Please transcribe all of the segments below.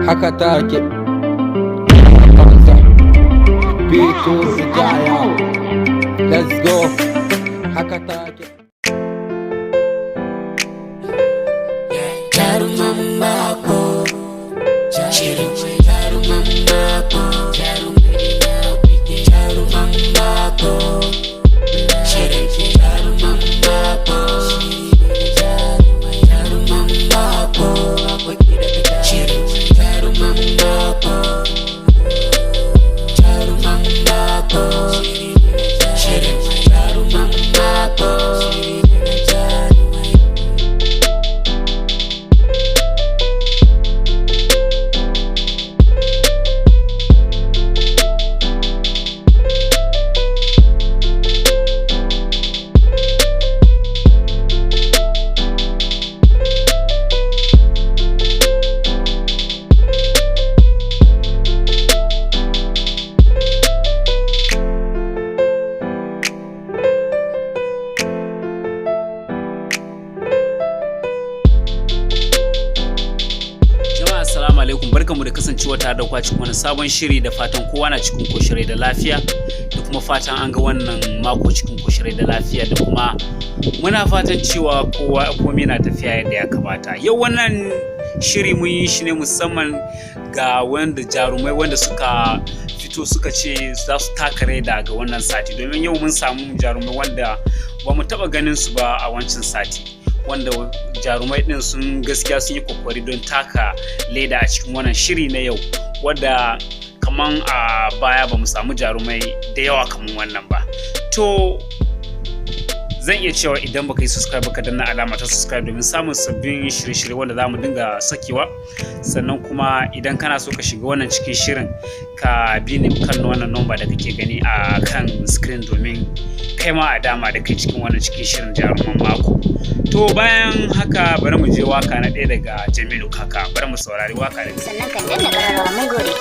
haka take kansa Biko Hidaya. Let's go, haka take. Jaruman mako, jaruman mako, jaruman mako, jaruman mako, jaruman mako, jaruman mako, jaruman mako, jaruman mako. Assalamu alaikum, barkanmu da kasancewa tare da ku a cikin wani sabon shiri, da fatan kowa na cikin koshirai da lafiya, da kuma fatan an ga wannan mako cikin koshirai da lafiya, da kuma muna fatan cewa kowa komai na tafiya yadda ya kamata. Yau wannan shiri mun yi shi ne musamman ga wanda jarumai wanda suka fito suka ce za su taka raida ga wannan sati, domin yau mun samu jarumai wanda ba mu taɓa ganin su ba a wancan sati, wanda jarumai din sun gaskiya sun yi kokari don taka leda a cikin wannan shiri na yau, wadda kaman a baya ba mu samu jarumai da yawa kaman wannan ba. To zan iya cewa idan baka yi subscribe ka danna alama ta subscribe domin samun sabbin shirye-shirye wanda za mu dinga sakewa, sannan kuma idan kana so ka shiga wannan cikin shirin ka bi ni kan wannan number da kake gani a kan screen domin kai ma a dama da kai cikin wannan cikin shirin jaruman mako. To bayan haka bari mu je waka na ɗaya daga Jamilu Kaka, bari mu saurari waka da sannan kan danna ƙararrawa. Mun gode.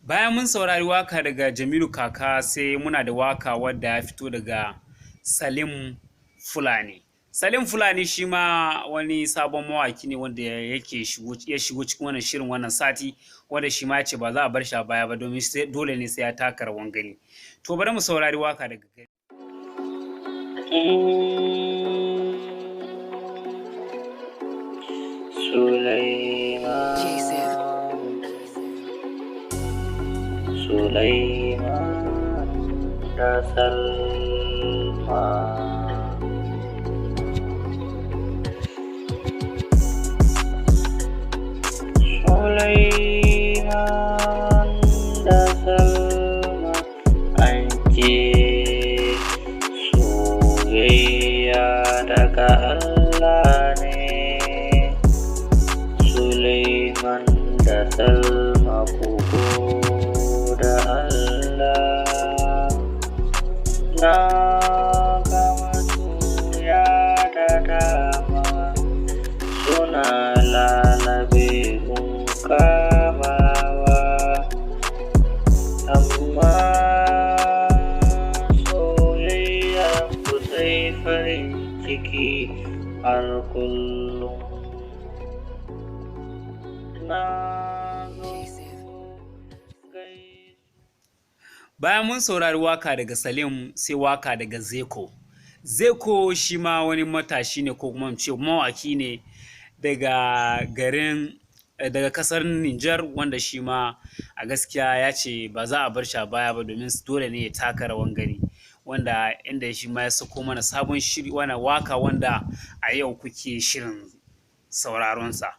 Bayan mun saurari waka daga Jamilu Kaka, sai muna da waka wadda ya fito daga Salim Fulani. Salim Fulani shi ma wani sabon mawaki ne wanda ya shigo cikin wannan shirin wannan sati, wanda shi ma ce ba za a bar shi a baya ba domin dole ne sai ya taka rawan gani. To bari mu saurari waka daga gari. Sulaiman da Salma, Sulaiman da Salma, an ce soyayya daga Allah ne. Sulaiman da Salma kuku da Allah, na gama soya da dama suna lalabe gun kamawa, amma soyayya ku sai farin ciki har kullum. Bayan mun saurari waka daga Salim sai waka daga Zeko. Zeko shi ma wani matashi ne ko kuma ce mawaki ne daga kasar Nijar, wanda shi ma a gaskiya ya ce ba za a bar shi a baya ba domin dole ne ya taka rawan gani, wanda inda shi ma ya sako mana sabon shiri wani waka wanda a yau kuke shirin sauraronsa.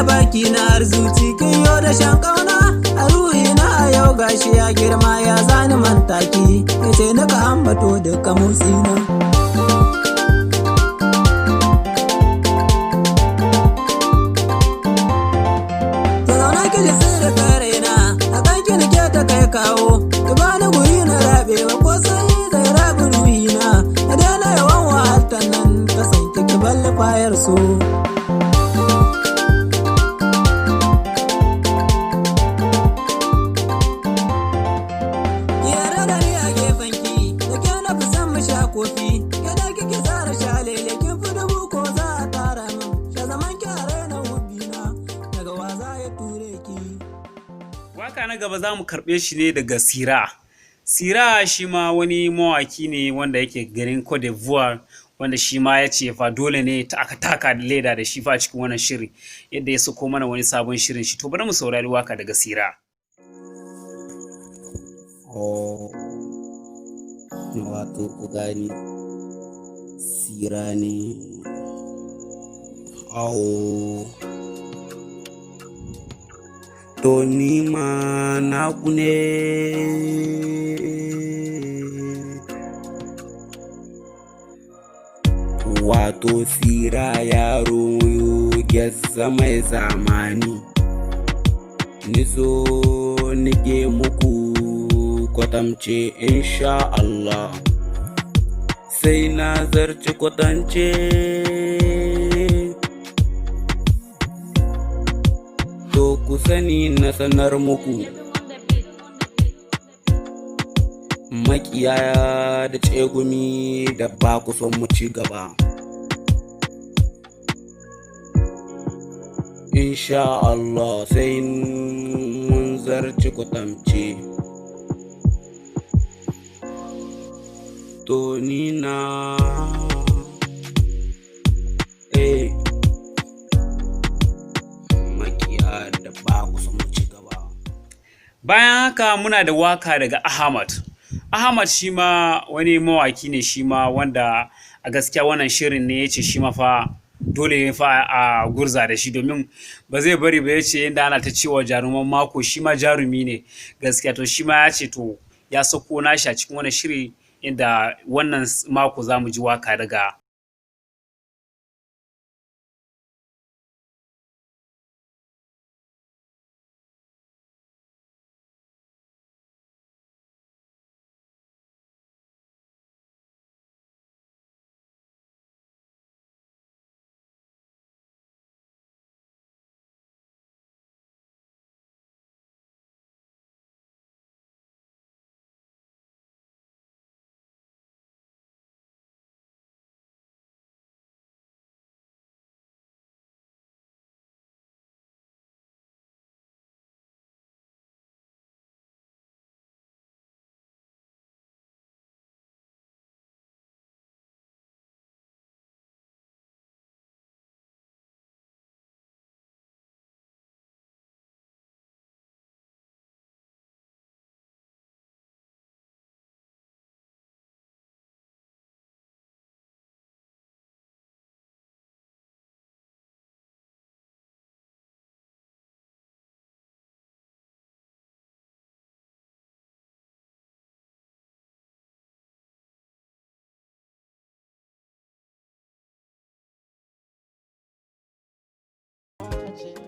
Baki na arzuci kin yo da shan kauna a ruhi na a yau gashi ya girma ya zani mantaki yace na ka ambato duka motsi na zauna ki ji sirri kare na a kan ki nake ta kai kawo ki bani guri na rabe wa ko sai da rabi ruhi na daina yawan wahalta nan kasance ki balle fayar so. Waka na gaba za mu karɓe shi ne daga Sira. Sira shi ma wani mawaki ne wanda yake garin Cote d'Ivoire, wanda shi ma ya ce fa dole ne aka taka leda da shi fa cikin wannan shiri, yadda ya sako mana wani sabon shirin shi. To bari mu saurari waka daga Sira. Wato ku gani Sira ne. To ni ma naku ne. Wato Sira yaro ya mai zamani, ni so nike muku kwatamce insha Allah, sai na zarci kwatance. To ku sani na sanar muku, makiyaya da tsegumi da ba ku son mu ci gaba, insha Allah sai mun zarci kwatamce. To ni na Bayan haka muna da waka daga Ahmad. Ahmad shi ma wani mawaki ne shi ma wanda a gaskiya wannan shirin ne ya ce shi ma fa dole ne fa a gurza da shi, domin ba zai bari ba, ya ce yadda ana ta cewa jaruman mako shi ma jarumi ne gaskiya. To shi ma ya ce to ya sako nashi a cikin wannan shiri, inda wannan mako za mu ji waka daga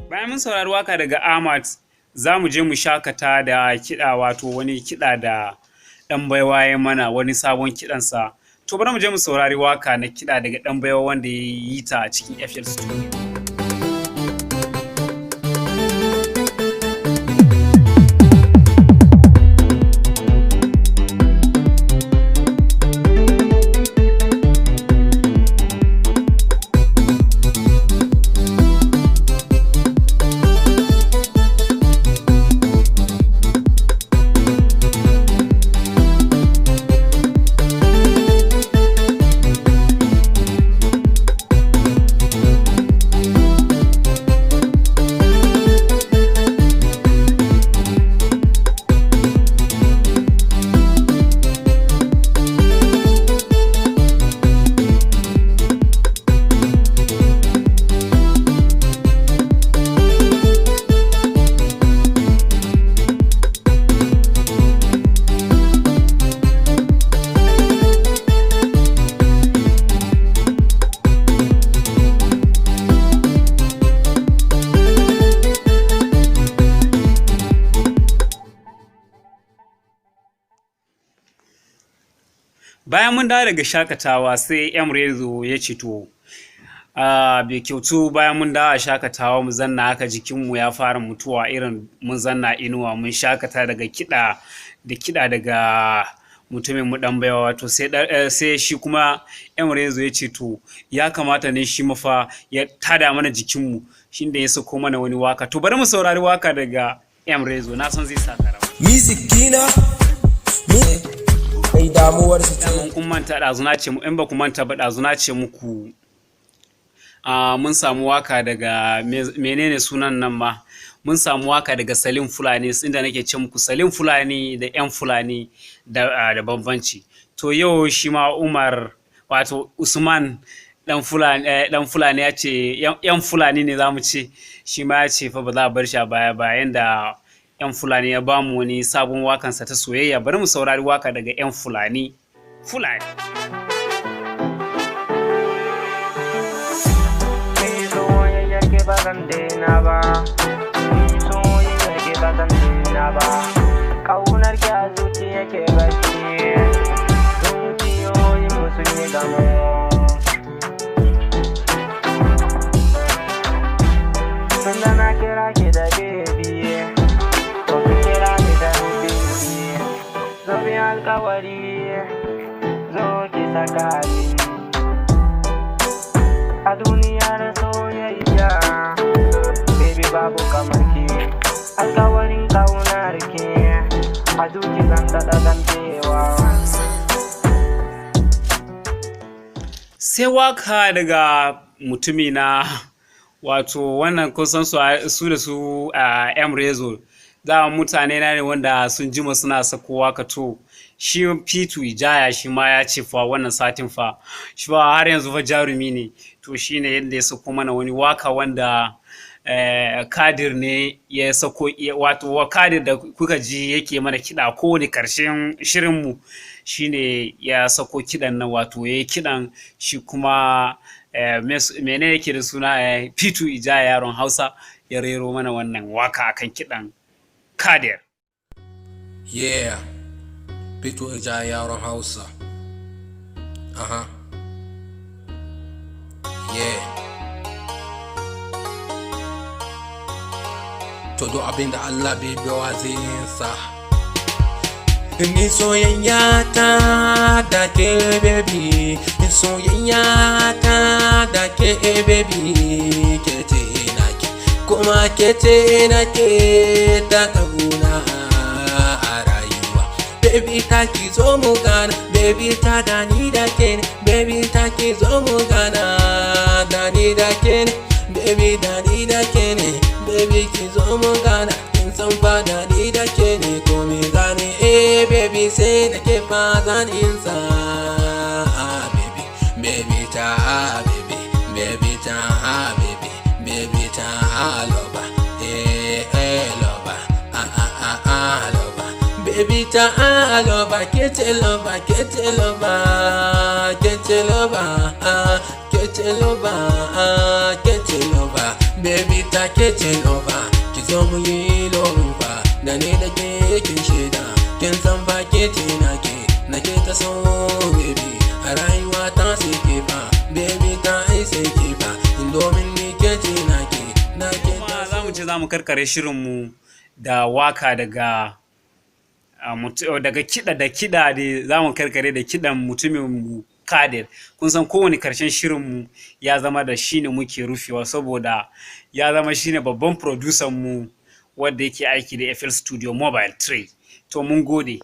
Bayan mun saurari waka daga Ahmad, za mu je mu shakata da kiɗa, wato wani kiɗa da ɗan baiwa ya mana, wani sabon kiɗansa. To bari mu je mu saurari waka na kiɗa daga ɗan baiwa wanda ya yi ta a cikin FL Studio. Bayan mun dawo daga shakatawa sai Rezo ya ce to bai kyautu bayan mun dawo a shakatawa mu zanna haka jikinmu ya fara mutuwa, irin mun zanna inuwa mun shakata daga kiɗa daga mutumin mu ɗan baiwa, wato sai shi kuma Rezo ya ce to ya kamata ne shi mafa ya tada mana jikinmu, shi da ya sako mana wani waka. To bari mu saurari waka daga Rezo, na san zai sa rawa. Music kina mai damuwar su ce. Kun manta ɗazu na ce mu, in ba ku manta ba ɗazu na ce muku mun samu waka daga menene sunan nan ma, mun samu waka daga Salim Fulani, inda nake ce muku Salim Fulani da yan Fulani da bambanci. To yau shi ma Umar, wato Usman dan Fulani ya ce yan Fulani ne za mu ce, shi ma ya ce fa ba za a bar shi a baya bayan da yan Fulani ya ba mu wani sabon wakansa ta soyayya. Bari mu saurari waka daga yan Fulani. Ba zan daina ba, ni soyayyar ke ba zan daina ba, ƙaunar ki a zuciya ke gashi, zuciyoyin mu sun yi gamo. Tunda na kira ki da baby, ko ki kira ni da baby, zo bi alƙawari, zo ki saka ni a duniyar soyayya, baby babu kamar ki, alkawarin kaunar ki, a zuci zan daɗa zantewa. Sai waka daga mutumi na, wato wannan kusan su da su Rezo, da mutane na ne wanda sun jima suna sako waka. To shi Pitu Ijaya shi ma ya ce fa wannan satin fa shi ba har yanzu fa jarumi ne. To shine yadda ya sako mana wani waka wanda Kadir ne ya sako, wato Kadir da kuka ji yake mana kiɗa kowane ƙarshen shirinmu, shine ya sako kiɗan nan, wato ya yi kiɗan shi kuma mene yake da suna Pitu Ijaya yaron Hausa ya rero mana wannan waka akan kiɗan Kadir. Yeah, Pitu Ijaya yaron Hausa. Aha. Yeah. To do abin da Allah bai biya zai sa. Ni soyayya ta da ke baby, ni soyayya ta da ke baby, ke ce nake kuma ke ce nake ta kabuna a rayuwa. Baby ta ki zo mu gana, baby ta da ni da ke ne, baby ta ki zo mu gana, da ni da ke ne, baby da ni da ke ne, baby ki zo mu gana, kin san fa da ni da ke ne, ko me gane baby sai da ke fa zan insa. Baby, baby ta baby, baby ta baby, baby ta loba, loba, loba, baby ta loba, kete loba, kete loba, kete loba, kete loba, kete loba, baby ta kete loba, ki zo mu yi lomi fa da ne da ke kin shaida kin san fa ke ce nake ta so baby a rayuwa ta sai ke fa baby ta ai sai ke fa domin ni ke ce nake kuma za mu ce za mu karkare shirinmu da waka daga kiɗa da kiɗa da za mu karkare da kiɗan mutumin mu Kadir. Kun san kowane karshen shirinmu ya zama da shi ne muke rufewa saboda ya zama shi ne babban producer mu wanda yake aiki da FL Studio Mobile 3. To mun gode.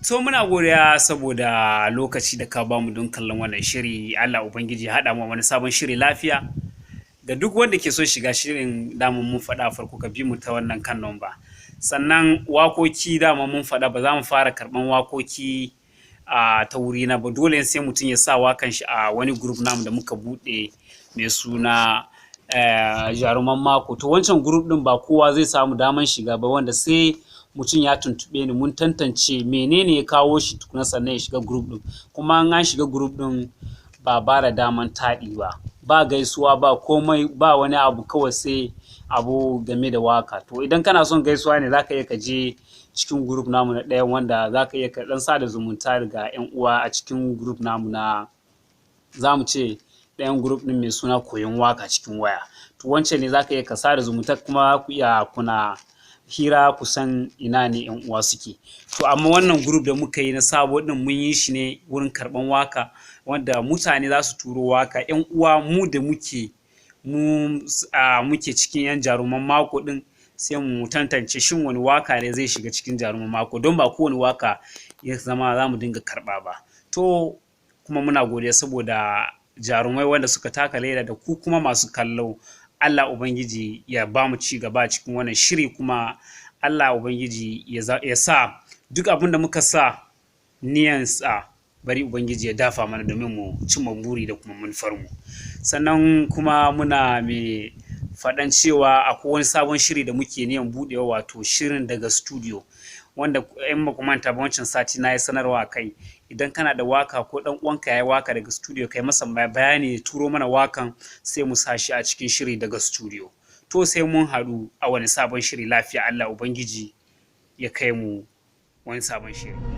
So muna godiya saboda lokaci da ka bamu don kallon wannan shiri. Allah Ubangiji ya haɗa mu wani sabon shiri lafiya. Ga duk wanda ke so shiga shirin dama mun faɗa farko ka bi mu ta wannan kan number. Sannan wakoki dama mun faɗa ba za mu fara karɓan wakoki ta wuri na ba, dole sai mutum ya sa wakan shi a wani group namu da muka buɗe mai suna Jaruman Mako. To wancan group ɗin ba kowa zai samu daman shiga ba, wanda sai mutum ya tuntuɓe ni mun tantance menene ya kawo shi tukuna sannan ya shiga group ɗin. Kuma an shiga group ɗin ba da daman taɗi ba gaisuwa ba komai, ba wani abu, kawai sai abu game da waka. To idan kana son gaisuwa ne zaka iya ka je cikin group namu na ɗaya, wanda zaka iya ka ɗan sada zumunta daga 'yan uwa a cikin group namu na, zamu ce ɗayan group ɗin mai suna koyon waka cikin waya. To wancan ne zaka iya ka sada zumunta kuma ku iya kuna hira kusan ina ne 'yan uwa suke. To amma wannan group da muka yi na sabo ɗin mun yi shi ne wurin karɓan waka, wanda mutane za su turo waka. 'Yan uwa mu da muke cikin 'yan Jaruman Mako ɗin sai mu tantance shin wani waka ne zai shiga cikin Jaruman Mako, don ba kowane waka ya zama za mu dinga karɓa ba. To kuma muna godiya saboda jarumai wanda suka taka leda da ku kuma masu kallo. Allah Ubangiji ya ba mu ci gaba cikin wannan shiri, kuma Allah Ubangiji ya sa duk abin da muka sa niyansa bari Ubangiji ya dafa mana domin mu cimma buri da kuma manufarmu. Sannan kuma muna mai faɗan cewa akwai wani sabon shiri da muke niyan buɗewa, wato shirin daga studio, wanda in ba ku manta ba wancan sati na yi sanarwa kai. Idan kana da waka ko ɗan uwanka ya yi waka daga studio, kai masa bayani ya turo mana wakan sai mu sa shi a cikin shiri daga studio. To sai mun haɗu a wani sabon shiri lafiya. Allah Ubangiji ya kai mu wani sabon shiri.